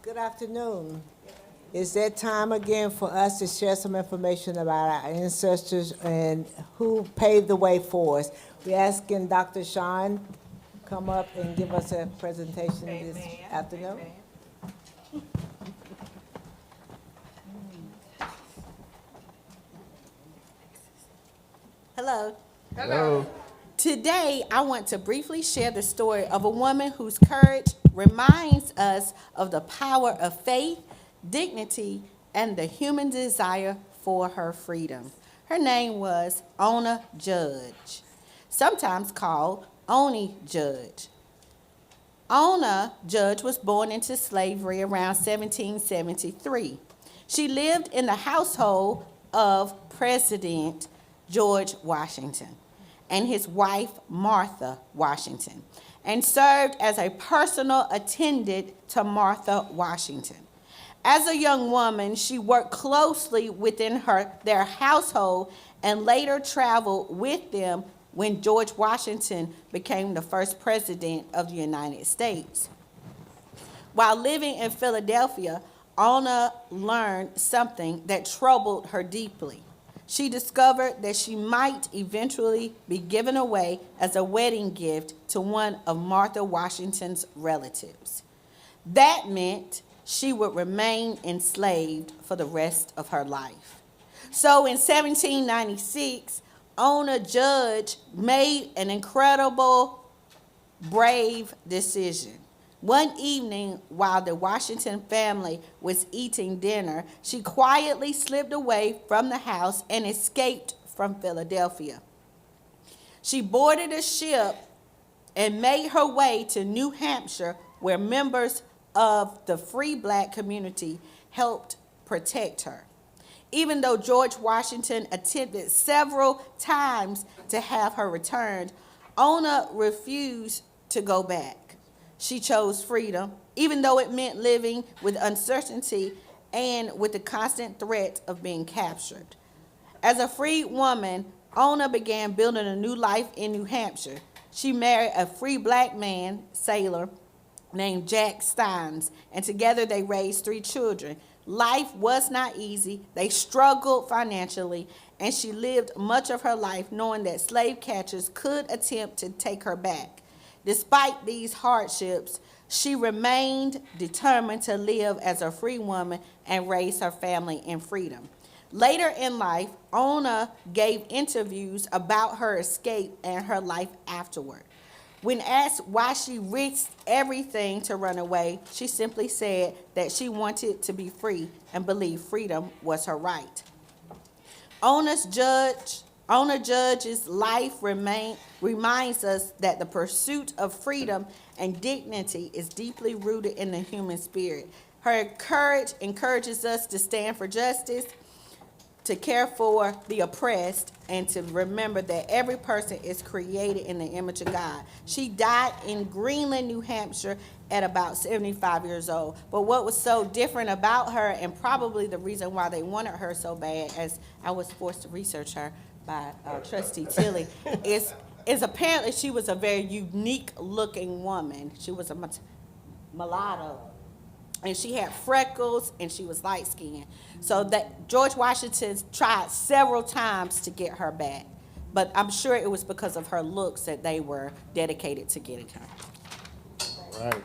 Good afternoon. It's that time again for us to share some information about our ancestors and who paved the way for us. We're asking Dr. Shaun come up and give us a presentation this afternoon. Hello. Hello. Today, I want to briefly share the story of a woman whose courage reminds us of the power of faith, dignity, and the human desire for her freedom. Her name was Ona Judge, sometimes called Ona Judge. Ona Judge was born into slavery around 1773. She lived in the household of President George Washington and his wife, Martha Washington, and served as a personal attendant to Martha Washington. As a young woman, she worked closely within their household and later traveled with them when George Washington became the first president of the United States. While living in Philadelphia, Ona learned something that troubled her deeply. She discovered that she might eventually be given away as a wedding gift to one of Martha Washington's relatives. That meant she would remain enslaved for the rest of her life. So in 1796, Ona Judge made an incredible, brave decision. One evening, while the Washington family was eating dinner, she quietly slipped away from the house and escaped from Philadelphia. She boarded a ship and made her way to New Hampshire, where members of the free black community helped protect her. Even though George Washington attempted several times to have her returned, Ona refused to go back. She chose freedom, even though it meant living with uncertainty and with the constant threat of being captured. As a freed woman, Ona began building a new life in New Hampshire. She married a free black man, sailor, named Jack Steins, and together they raised 3 children. Life was not easy. They struggled financially, and she lived much of her life knowing that slave catchers could attempt to take her back. Despite these hardships, she remained determined to live as a free woman and raise her family in freedom. Later in life, Ona gave interviews about her escape and her life afterward. When asked why she risked everything to run away, she simply said that she wanted to be free and believed freedom was her right. Ona Judge's life reminds us that the pursuit of freedom and dignity is deeply rooted in the human spirit. Her courage encourages us to stand for justice, to care for the oppressed, and to remember that every person is created in the image of God. She died in Greenland, New Hampshire at about 75 years old. But what was so different about her, and probably the reason why they wanted her so bad, as I was forced to research her by Trustee Tilly, is apparently she was a very unique looking woman. She was a mulatto. And she had freckles, and she was light-skinned. So that George Washington tried several times to get her back. But I'm sure it was because of her looks that they were dedicated to getting her. Right.